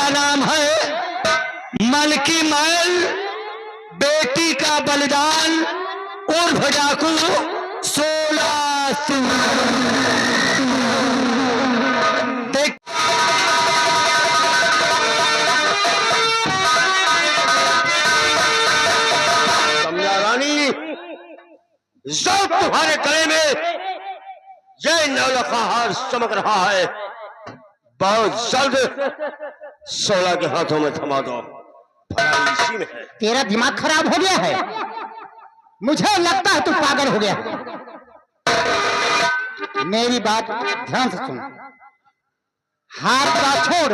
मेरा नाम है मलकी मैल, बेटी का बलिदान, उर्फ डाकू 16 सिंह। देख समझा रानी, जब तुम्हारे गले में यह नौलखा हार चमक रहा है, बहुत जल्द 16 के हाथों में थमा दो। भलाई इसी में है। तेरा दिमाग खराब हो गया है, मुझे लगता है तू पागल हो गया। मेरी बात ध्यान से सुन, हाथ का छोड़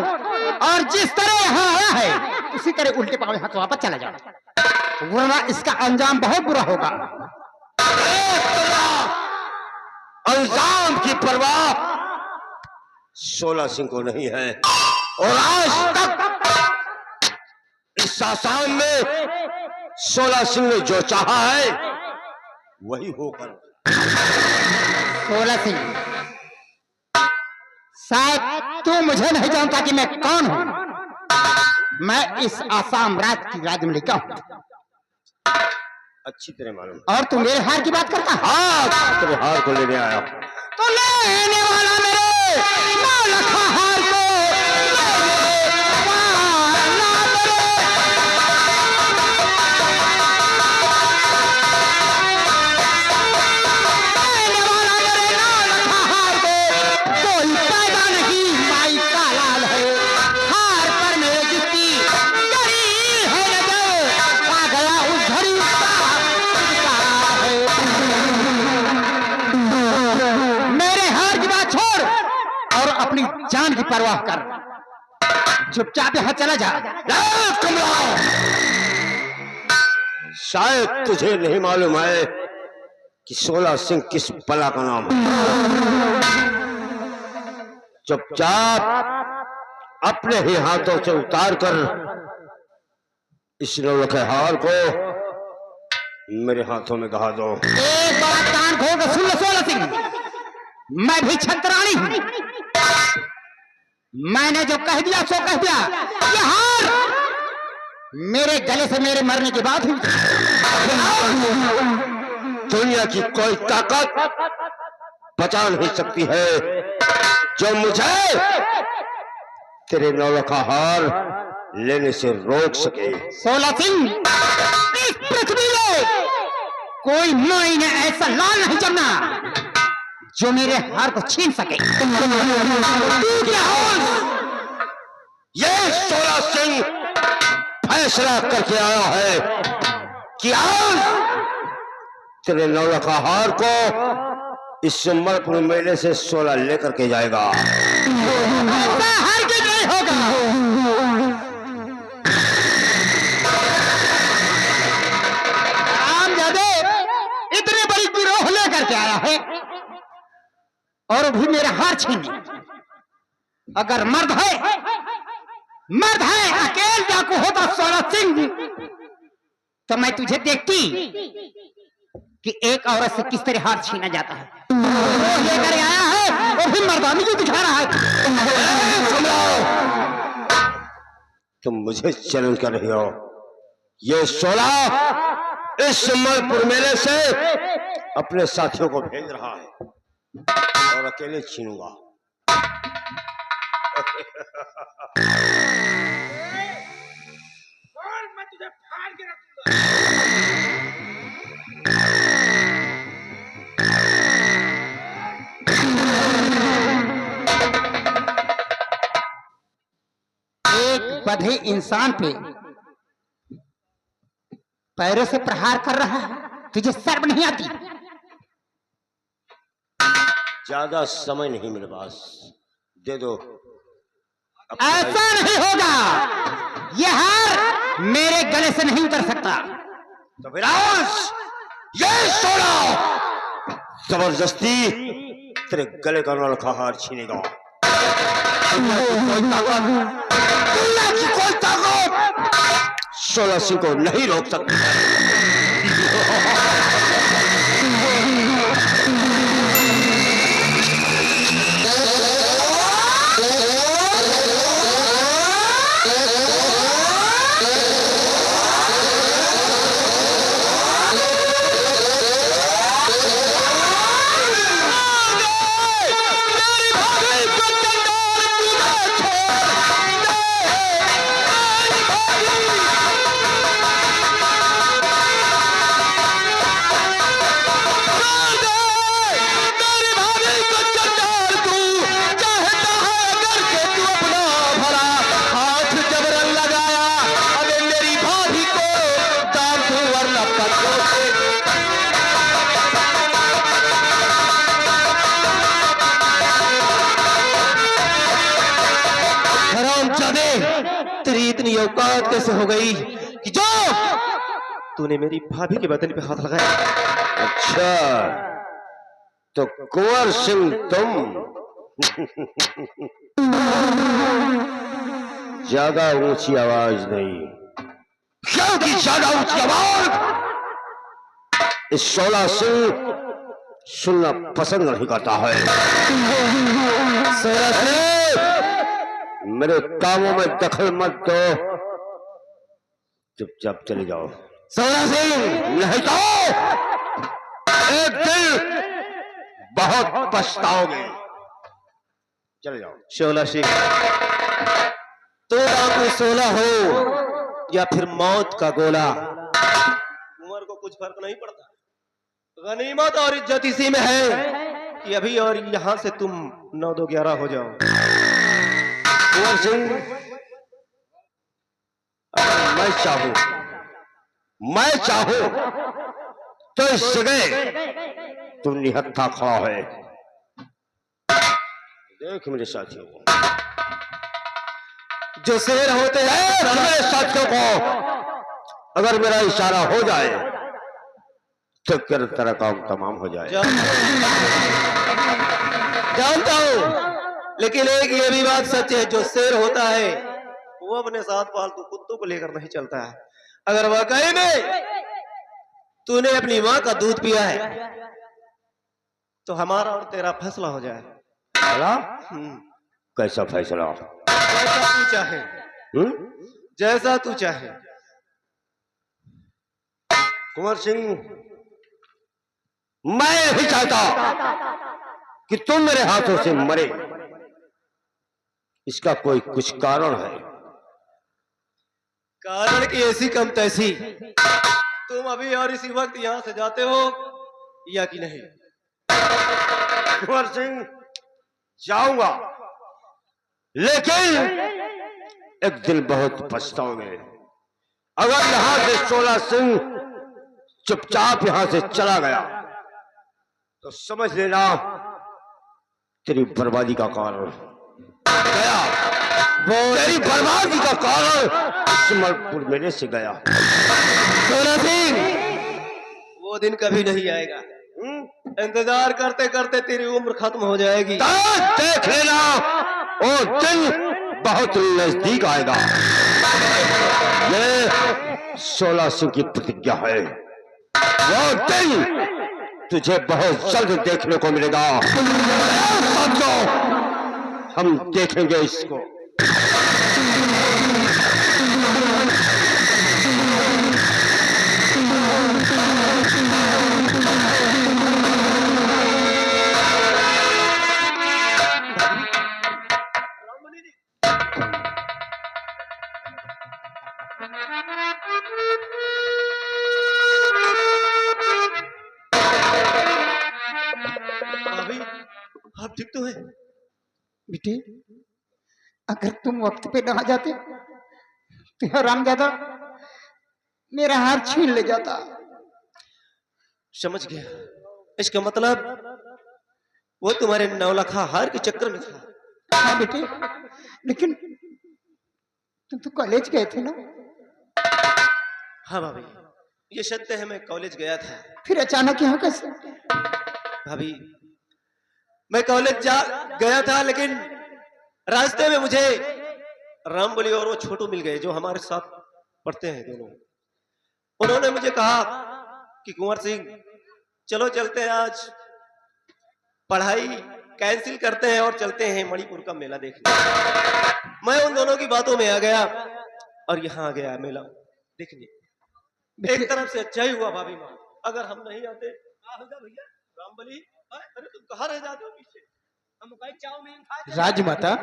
और जिस तरह यहाँ आया है उसी तरह उल्टे पांव यहाँ से वापस चला जा, वरना इसका अंजाम बहुत बुरा होगा। अंजाम की परवाह 16 सिंह को नहीं है, और आज तक इस आसाम में 16 सिंह ने जो चाहा है वही होकर। 16 सिंह, शायद तू मुझे नहीं जानता कि मैं कौन हूं। मैं इस आसाम राज्य की राजमलिका हूं। अच्छी तरह मालूम। और तू मेरे हार की बात करता है? हाँ, तेरे हार को लेने आया। तो लेने वाला मेरे नौलखा हार को जान की परवाह कर, चुपचाप यहां चला जा। कमला, शायद तुझे नहीं मालूम है कि 16 सिंह किस बला का नाम है। चुपचाप अपने ही हाथों से उतार कर इस नौलखे हार को मेरे हाथों में गहा दो। एक बात कान खोल कर सुन लो 16 सिंह, मैं भी छतरानी हूं। मैंने जो कह दिया सो कह दिया। ये हार मेरे गले से मेरे मरने के बाद हुई। दुनिया की कोई ताकत बचा नहीं सकती है जो मुझे तेरे नौलखा हार लेने से रोक सके। 16 सिंह, इस पृथ्वी में कोई मायने ऐसा लाल नहीं जमना जो मेरे हार को छीन सके। ये 16 सिंह फैसला करके आया है कि आज तेरे नौलखा हार को इस मलपुर मेले से 16 लेकर के जाएगा। हार के नहीं होगा। आमजादे इतने बड़ी गिरोह लेकर के आया है और भी मेरा हार छीने। अगर मर्द है अकेले डाकू होता 16 सिंह, तो मैं तुझे देखती कि एक औरत से किस तरह हार छीना जाता है। वो लेकर आया है और भी मर्दानी को दिखा रहा है। तुम मुझे चैलेंज कर रही हो। ये 16 इस मलपुर मेले से अपने साथियों को भेज रहा है और अकेले छीनूंगा। और मैं तुझे फाड़ के रखूंगा। एक बधे इंसान पे पैरों से प्रहार कर रहा है, तुझे शर्म नहीं आती? ज्यादा समय नहीं मेरे पास, दे दो। ऐसा नहीं होगा, यह हार मेरे गले से नहीं उतर सकता। तो फिर आज ये 16 जबरदस्ती तेरे गले का नौलखा हार छीनेगा। दुनिया की कोई ताकत 16 सिंह को नहीं रोक सकती। हरामजादे, तेरी इतनी औकात कैसे हो गई कि जो तूने मेरी भाभी के बदन पे हाथ लगाया? अच्छा, तो कुंवर सिंह तुम ज्यादा ऊंची आवाज नहीं, क्योंकि ज्यादा ऊंची आवाज इस शोला सिंह सुनना पसंद नहीं करता है। मेरे कामों में दखल मत दो, चुपचाप चले जाओ। सोना सिंह, नहीं तो एक दिन बहुत पछताओगे। चले जाओ। शोला सिंह, तो डाकू सोला हो या फिर मौत का गोला, उम्र को कुछ फर्क नहीं पड़ता। गनीमत और इज्जत इसी में है कि अभी और यहां से तुम 9-2-11 हो जाओ। कुंवर सिंह, अगर मैं चाहूं तो इस जगह तुम निहत्था खड़ा है। देख मेरे साथियों को, जो शेर होते हैं मेरे साथियों को, अगर मेरा इशारा हो जाए तो कर तेरा काम तमाम हो जाए। जानता हूं, लेकिन एक ये भी बात सच है, जो शेर होता है वो अपने साथ पालतू कुत्तों को लेकर नहीं चलता है। अगर वाकई में तूने अपनी माँ का दूध पिया है तो हमारा और तेरा फैसला हो जाए। कैसा फैसला? जैसा तू चाहे, जैसा तू चाहे। कुंवर सिंह, मैं नहीं चाहता कि तुम मेरे हाथों से मरे। इसका कोई कुछ कारण है। कारण की ऐसी कम तैसी, तुम अभी और इसी वक्त यहां से जाते हो या कि नहीं? कुंवर सिंह, जाऊंगा, लेकिन एक दिन बहुत पछताओगे। अगर यहां से शोला सिंह चुपचाप यहां से चला गया तो समझ लेना तेरी बर्बादी का कारण गया। वो तेरी बर्बादी का कारण सिमरपुर मेरे से गया। सोना सिंह, वो दिन कभी नहीं आएगा। इंतजार करते करते तेरी उम्र खत्म हो जाएगी। देख लेना, वो दिन बहुत नजदीक आएगा। ये शोला सिंह की प्रतिज्ञा है। वो दिन तुझे बहुत जल्द देखने को मिलेगा। हम देखेंगे इसको। आप ठीक तो है? बेटे, अगर तुम वक्त पे ना आ जाते तो हरामजादा मेरा हार छीन ले जाता। समझ गया, इसका मतलब वो तुम्हारे 9 लाख हार के चक्कर में था। हाँ बेटे, लेकिन तुम तो कॉलेज गए थे ना? हाँ भाभी, ये सत्य है, मैं कॉलेज गया था। फिर अचानक यहाँ कैसे? भाभी, मैं कॉलेज गया था, लेकिन रास्ते में मुझे रामबली और वो छोटू मिल गए, जो हमारे साथ पढ़ते हैं दोनों। उन्होंने मुझे कहा कि कुंवर सिंह चलो चलते हैं, आज पढ़ाई कैंसिल करते हैं और चलते हैं मणिपुर का मेला देखने। मैं उन दोनों की बातों में आ गया और यहाँ आ गया मेला देखने। एक तरफ से अच्छा ही हुआ भाभी माँ, अगर हम नहीं आते। भैया रामबली, अरे तुम कहाँ रह जाते हो पीछे? हम कहीं चाउमीन खा। राजमाता,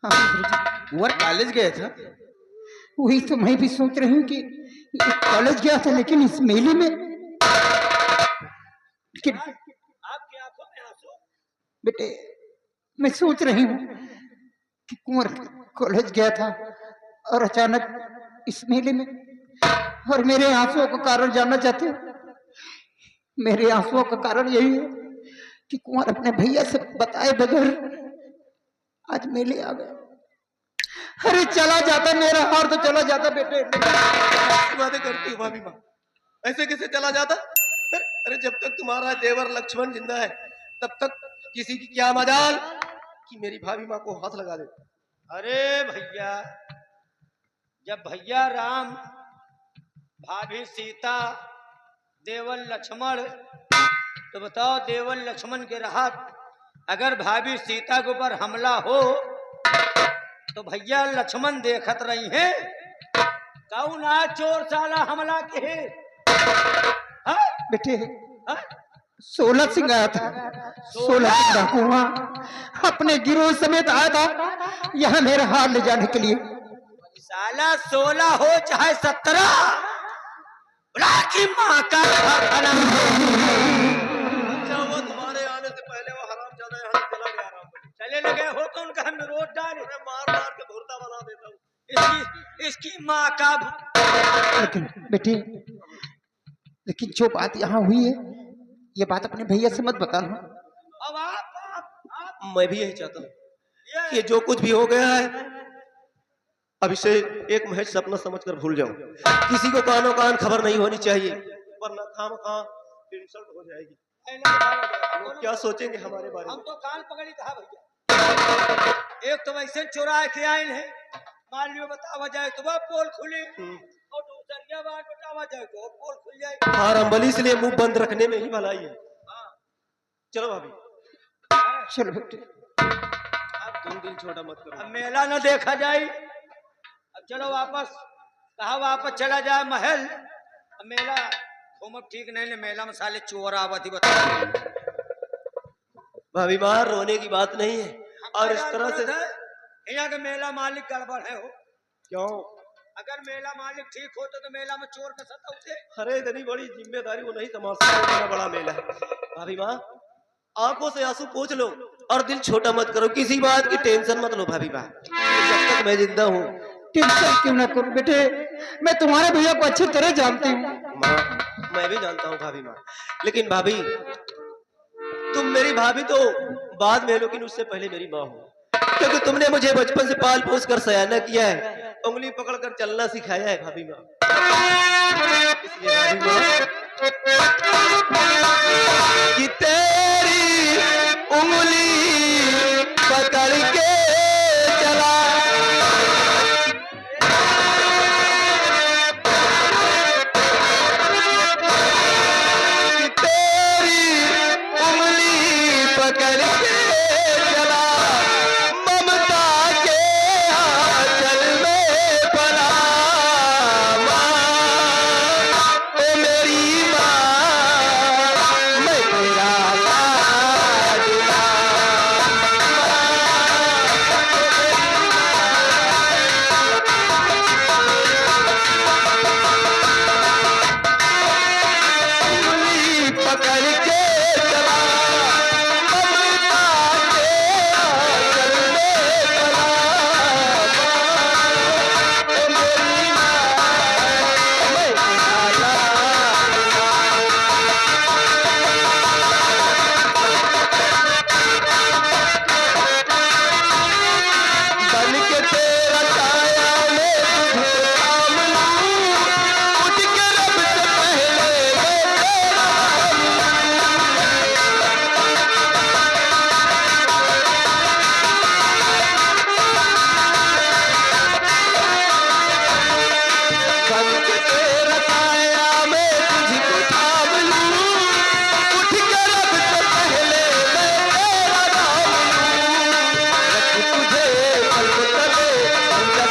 कुंवर कॉलेज गया था। वही तो मैं भी सोच रही हूँ कि कॉलेज गया था, लेकिन इस मेले में लेकिन आपकी आंखों में आंसू। बेटे, मैं सोच रही हूँ कि कुंवर कॉलेज गया था और अचानक इस मेले में, और मेरे आंसुओं का कारण जानना चाहते हो? मेरे आंसुओं का कारण यही है कि कुंवर अपने भैया से बताए बगैर आज मेले आ गए। अरे चला जाता, मेरा हार तो चला जाता बेटे। ऐसी बातें करती हो भाभी माँ, ऐसे कैसे चला जाता? अरे जब तक तुम्हारा देवर लक्ष्मण जिंदा है तब तक किसी की क्या मजाल कि मेरी भाभी माँ को हाथ लगा दे। अरे भैया, जब भैया राम, भाभी सीता, देवर लक्ष्मण, तो बताओ देवर लक्ष्मण के राहत अगर भाभी सीता के ऊपर हमला हो तो भैया लक्ष्मण देखत रही हैं कौन आ चोर साला हमला के है? हाँ? बेटे हाँ? 16 सिंह आया था, 16 सिंह डाकू वहां अपने गिरोह समेत आया था यहाँ मेरा हार ले जाने के लिए। साला 16 हो चाहे 17, बुला की माँ का खाना। अच्छा हुआ तुम्हारे आने से पहले वो हरामजादा यहाँ से चला गया। चले लगे हो तो उनका हम रोड डाले, मार मार के भुर्ता बना देता हूँ। इसकी माँ का। लेकिन बेटे, लेकिन जो बात यहाँ हुई है ये बात अपने भैया से मत बताना। अब आप मैं भी यही चाहता हूँ कि जो कुछ भी हो गया है अब इसे एक महज सपना समझकर भूल जाऊं। किसी को कानों कान खबर नहीं होनी चाहिए, वरना खामखा इंसल्ट हो जाएगी। लोग क्या सोचेंगे हमारे बारे में? हम तो कान पकड़ी था भैया, एक तो वैसे चुरा के आए हैं, मान लियो बतावा जाए तो वह पोल खुली और दूसरिया बात बतावा जाए तो पोल खुल जाए। हाँ रंबली, इसलिए मुंह बंद रखने में ही भलाई है। चलो भाभी, चलो बेटे, अब तुम दिल छोटा मत करो। अब मेला न देखा जाए, अब चलो वापस, कहा वापस चला जाए महल। अब मेला घूम ठीक नहीं, मेला में साले चोर आवती बता। भाभी माँ रोने की बात नहीं है, और इस तरह से यहाँ के मेला मालिक गड़बड़ है हो। क्यों? अगर मेला मालिक ठीक होते तो मेला में चोर का सत्ता होते। अरे इतनी बड़ी जिम्मेदारी वो नहीं संभाल सकते, इतना बड़ा मेला है। भाभी माँ आंखों से आंसू पोंछ लो और दिल छोटा मत करो, किसी बात की टेंशन मत लो भाभी माँ। जब तक मैं जिंदा हूँ टेंशन क्यों ना करो बेटे, मैं तुम्हारे भैया को अच्छी तरह जानती हूँ। माँ, मैं भी जानता हूँ भाभी माँ, लेकिन भाभी तुम मेरी भाभी तो बाद में, लेकिन उससे पहले मेरी माँ हो, क्योंकि तुमने मुझे बचपन से पाल पोस कर सयाना किया है, उंगली पकड़कर चलना सिखाया है भाभी माँ। इसलिए भाभी माँ कि तेरी उंगली पकड़ के चला, कि तेरी उंगली पकड़ के चला, ममता के आंचल में पला। माँ ओ मेरी माँ, मैं तेरा लाडला। उंगली पकड़ के चला, ममता के आंचल में पला। ओ मेरी माँ, मैं तेरा लाडला। बन के तेरा साया मैं तुझे थाम लूं, उठ के रब से पहले मैं तेरा बन के तेरा साया मैं तुझको थाम लूं, उठ के रब से पहले मैं तेरा नाम लूं। रख तुझे पलकों तले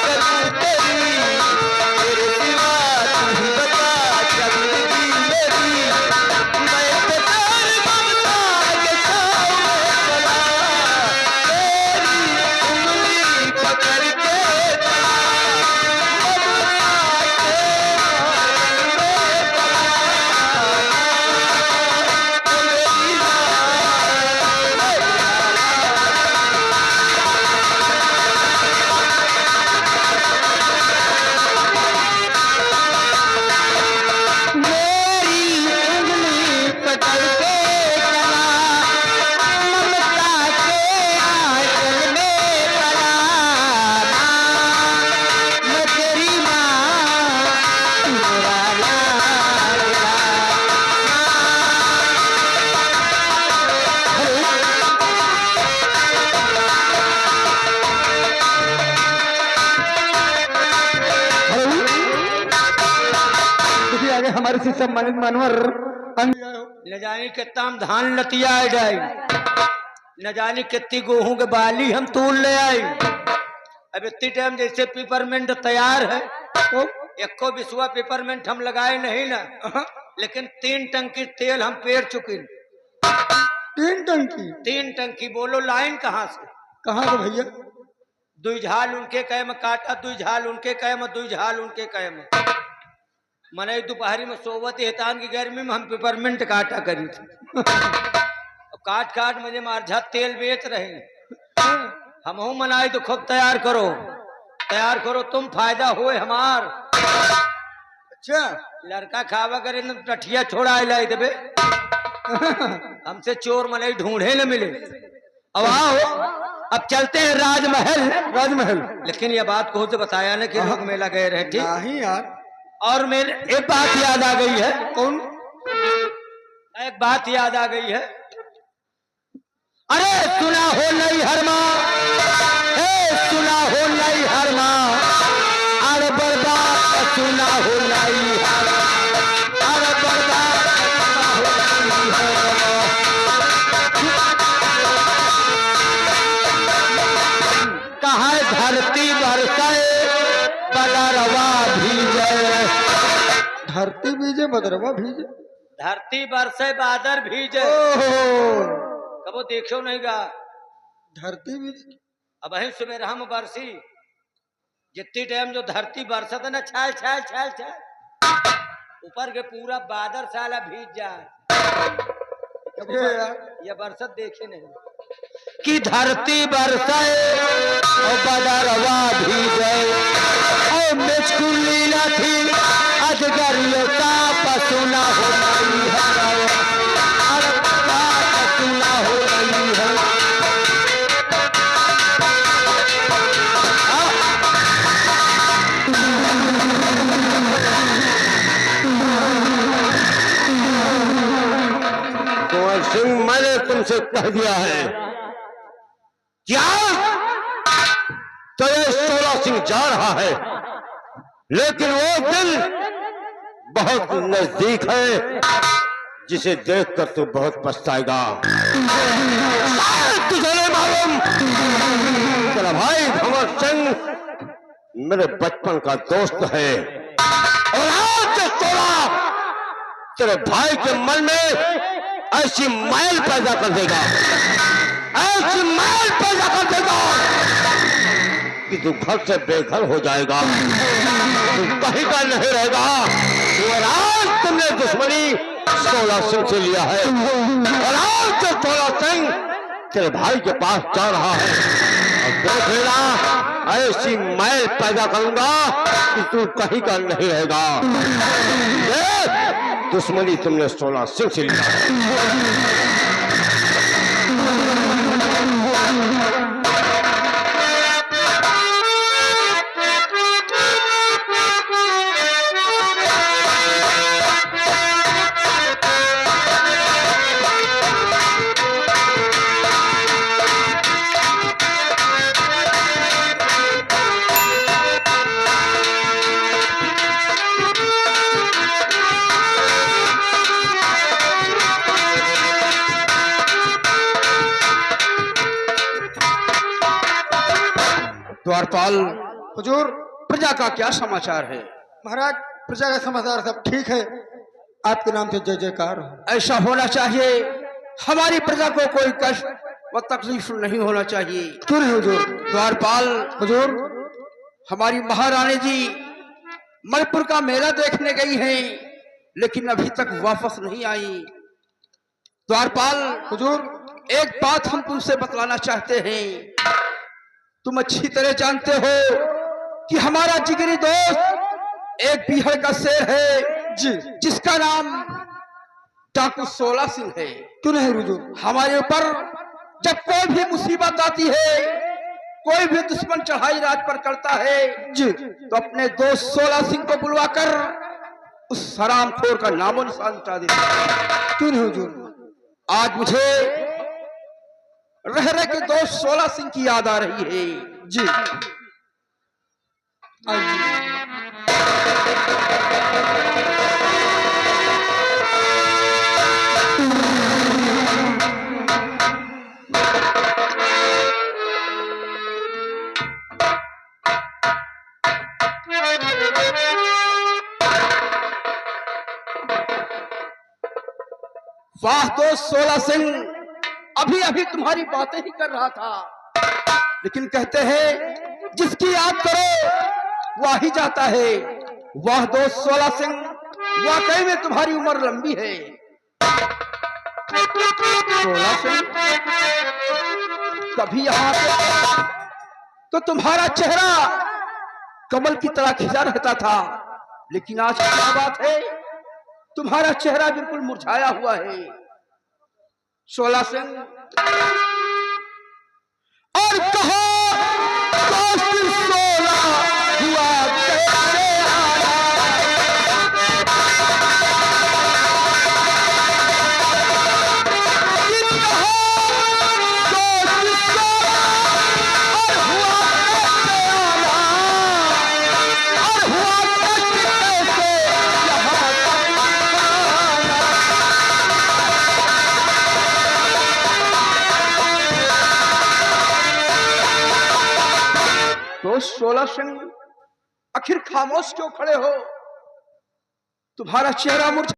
घर से सम्मानित मानवर न जाने कितना हम धान लतिया आ जाए, न जाने कितनी गेहूं के बाली हम तोड़ ले आए। अब इतनी टाइम जैसे पेपरमेंट तैयार है, एको बिस्वा पेपरमेंट हम लगाए नहीं ना, लेकिन 3 टंकी तेल हम पेर चुके। 3 टंकी? 3 टंकी। बोलो लाइन कहाँ से? कहाँ से भैया? 2 झाल उनके कहे में काटा, 2 झाल उनके कहे में, 2 झाल उनके कहे में। मने दोपहरी में सोवत हेतान की गर्मी में हम पेपरमेंट काटा करी थी। काट काट मुझे मारझा तेल बेच रहे। हम हूं मनाई तो खूब तैयार करो, तैयार करो, तुम फायदा होए हमार। अच्छा लड़का खावा करे न टठिया छोड़ा लाई देबे। हमसे चोर मलाई ढूंढे न मिले। अब आओ, अब चलते हैं राजमहल। राजमहल? लेकिन ये बात को बताया ना कि लोग मेला गए रहे। ठीक नहीं यार। और मेरे एक बात याद आ गई है। कौन? एक बात याद आ गई है। अरे सुना हो नहीं हरमा, सुना हो नहीं हरमा, अरे बर्बाद सुना हो नहीं हरमा, अरे बर्बाद सुना हो नहीं हरमा। कहाँ धरती बरसाए बदरवा भीजे, धरती भीजे बदरवा भीजे, धरती बरसे बादर भीजे। कबो देखो नहीं गा धरती भीजे। अब अही सुबह हम बरसी जितनी टाइम जो धरती बरसत है ना, छाल छाल छाल छाल ऊपर के पूरा बादर साला भीज जाए। ये बरसत देखे नहीं कि धरती बरसाए और बदरवा भीजे, और मुझकुली न थी अजगरियों का पसुना हो रही है, पसुना हो रही है। कुंवर सिंह, मैंने तुमसे कह दिया है क्या तो ये 16 सिंह जा रहा है, लेकिन वो दिन बहुत नजदीक है जिसे देखकर तू बहुत पछताएगा। तुझे नहीं मालूम, तेरा भाई भंवर सिंह मेरे बचपन का दोस्त है, और आज 16 तेरे भाई के मन में ऐसी मैल पैदा कर देगा, ऐसी मैल पैदा कर देगा कि तू घर से बेघर हो जाएगा, तू कहीं का नहीं रहेगा। और आज तुमने दुश्मनी 16 सिंह से लिया है, और आज जो 16 सिंह तेरे भाई के पास जा रहा है, और देख लेना ऐसी मैल पैदा करूंगा कि तू कहीं का नहीं रहेगा। दुश्मनी तुमने 16 सिंह से लिया है। द्वारपाल हुजूर, प्रजा का क्या समाचार है? महाराज प्रजा का समाचार सब ठीक है, आपके नाम से जय जयकार हो। ऐसा होना चाहिए, हमारी प्रजा को कोई कष्ट व तकलीफ नहीं होना चाहिए। क्यों नहीं हुजूर? द्वारपाल हुजूर, हमारी महारानी जी मणिपुर का मेला देखने गई हैं, लेकिन अभी तक वापस नहीं आई। द्वारपाल हुजूर, एक बात हम तुमसे बतलाना चाहते हैं। तुम अच्छी तरह जानते हो कि हमारा जिगरी दोस्त एक बिहार का शेर है जी, जिसका नाम डाकू 16 सिंह है। क्यों नहीं हुजूर? हमारे ऊपर जब कोई भी मुसीबत आती है, कोई भी दुश्मन चढ़ाई राज पर करता है जी, तो अपने दोस्त 16 सिंह को बुलवाकर उस हरामखोर का नामो निशान मिटा देता है। क्यों नहीं हुजूर? आज मुझे रह के दोस्त 16 सिंह की याद आ रही है जी। वाह दोस्त 16 सिंह, अभी अभी तुम्हारी बातें ही कर रहा था, लेकिन कहते हैं जिसकी याद करो वह ही जाता है। वाह दोस्त 16 सिंह, वाकई में तुम्हारी उम्र लंबी है। 16 सिंह, कभी यहां पे तो तुम्हारा चेहरा कमल की तरह खिला रहता था, लेकिन आज क्या बात है, तुम्हारा चेहरा बिल्कुल मुरझाया हुआ है। 16 सिंह, और कहो दोस्त 16 हुआ कैसे आया? कि कहो दोस्त 16 और हुआ कैसे आया? और हुआ कैसे यहाँ तक आया? तो 16 सिंह, आखिर खामोश क्यों खड़े हो? तुम्हारा चेहरा मुरझा